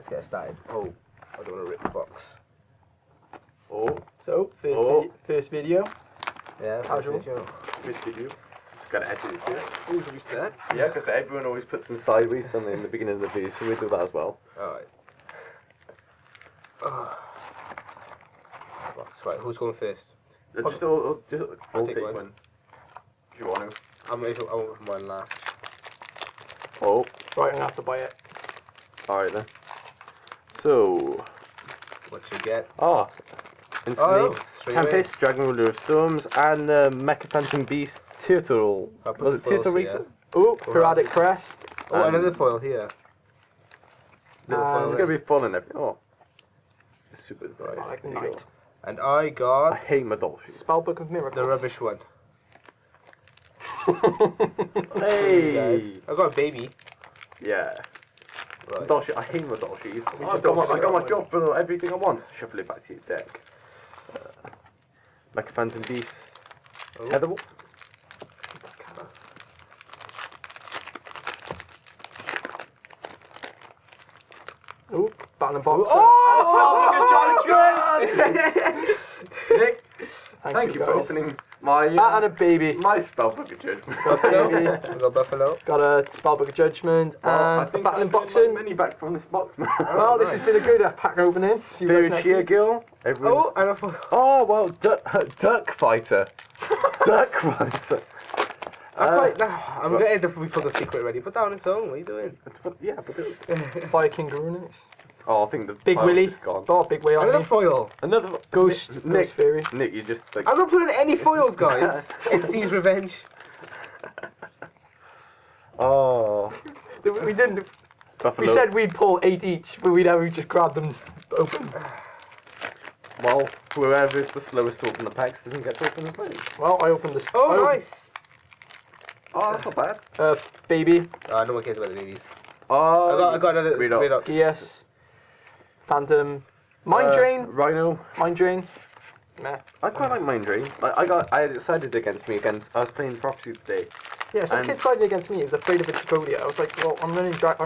let's get started. Oh, I don't want to rip the box. Oh. So, first video. Yeah, Casual. First video. Just gotta edit it too. Oh, should we start? Yeah, because everyone always puts them sideways, don't they, in the beginning of the video, so we do that as well. Alright. Right, who's going first? Just I'll take take one. If you want to. I'm going for mine last. Oh. Right, I'm gonna have to buy it. Alright then. So. What you get? Instantly. Straight away. Tempest, Dragon Ruler of Storms, and Mecha Phantom Beast, Turtle. I'll put Was it the foils Turtle here. Racer? Oh, Piratic Crest. Oh, another foil here. Little foil It's there. gonna be fun and everything. Oh. It's super Right. Like There you go. Knight. And I I got hate my doll shoes. Spellbook of Miracles. the rubbish one. Hey! I got a baby. Yeah. Right. Doll shoes. I hate my doll shoes. We I just got don't my job for everything I want. Shuffle it back to your deck. Mecha Phantom Beast. Oh. Tetherball. Oh, Battle Box. Oh! Spellbook Nick, of thank you for guys. opening my Bat and a baby. my Spellbook of Judgment. Got a baby. I got Buffalo. Got a Spellbook of Judgment and a Battle Boxing. Many back from this box. Well, this has been a good pack opening. See you guys Very next cheer week. girl. Oh, and a foil. Oh well, duck fighter. Duck fighter. I'm gonna end up if we put the secret ready. Put down its own. What are you doing? Yeah, but it was. Fire King Garunix. Oh, I think the Big pile's Willy. just gone. Oh, Big Way on Another me. foil. Another Ghost Nick. Fairy. Nick, you just like. I'm not putting any foils, guys. XC's revenge. Oh. We didn't. Buffalo. We said we'd pull 8 each, but we never just grabbed them open. Well, whoever's the slowest to open the packs doesn't get to open the play. Well, I opened this. Oh, I opened, nice. Oh, that's not bad. Baby. No one cares about the babies. Oh, I got another Redox. Yes. Phantom. Mind Drain. Rhino. Mind Drain. Meh. I quite like Mind Drain. I decided against me against. I was playing Prophecy today. Yeah, some And- kid sided against me. He was afraid of a Chicodia. I was like, well, I'm running Dark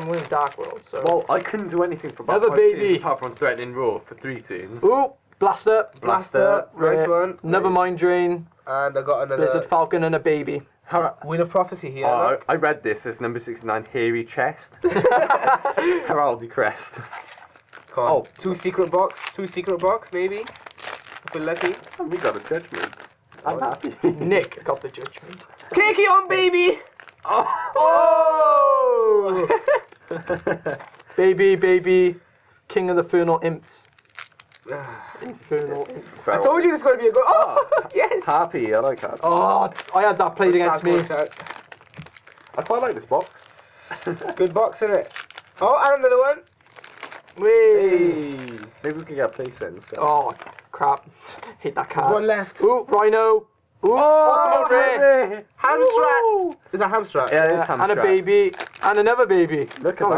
World, so. Well, I couldn't do anything for about Another 5 baby. turns apart from threatening roar for 3 turns. Ooh, Blaster. Blaster. Nice one. Another Mind Drain. And I got another Lizard Falcon and a baby. Wheel of Prophecy here. Oh, look. I read this as number 69, Hairy Chest. Heraldic Crest. Come on. Oh. Two secret box, maybe. If we're lucky. And we got a judgment. I'm happy. Nick got the judgment. Cakey on, baby! Oh! Baby, King of the Infernal Imps. Infernal Imps. I told you this was going to be a good. Oh, yes! Happy, I like that. Oh, I had that played against me. I quite like this box. Good box, isn't it? Oh, and another one. Whee! Hey, maybe we can get a place in. So. Oh, crap. Hate that card. One left. Ooh, Rhino. Ooh, Ultimate Rare. Hamstrat. Is that Hamstrat? Yeah, it is And a Hamstrat. baby. And another baby. Look at we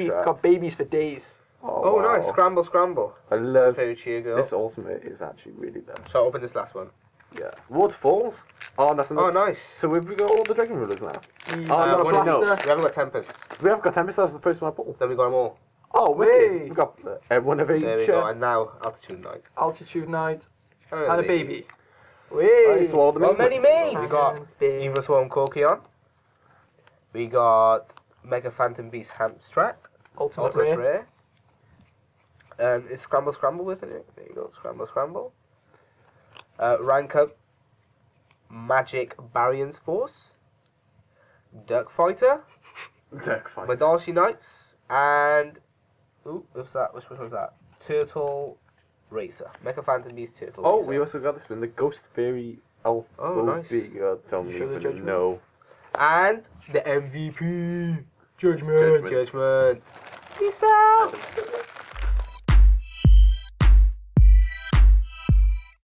that got babies for days. Oh, wow. nice. Scramble. I love Favorite cheer girl. this ultimate is actually really good. So I'll open this last one. Yeah. Waterfalls. Oh, that's Oh, another. nice. So have we got all the Dragon Rulers now? Mm, no, one no. We haven't got Tempest. We have got Tempest, that was the first one I pulled. Then we got them all. Oh, Whee! wicked. We've got one of each. There we go. And now Altitude Knight. Altitude Knight. And And a baby. Right, so all the Well, main many made. We And got baby. Evil Swarm Korkion. We got Mega Phantom Beast Hamstrat. Ultimate Ultimate Rare. Rare. It's Scramble with it. There you go. Scramble. Rank up Magic Baryons Force. Duck Fighter. Deck fight. Madalshi Knights. And. Ooh, what's that? Which one was that? Turtle Racer. Mecha Phantom Beast Turtle Oh, Racer. we also got this one, the Ghost Fairy Elf. Oh, nice. Tell me, Show the but judgment. no. And the MVP. Judgment. Judgment. Peace out.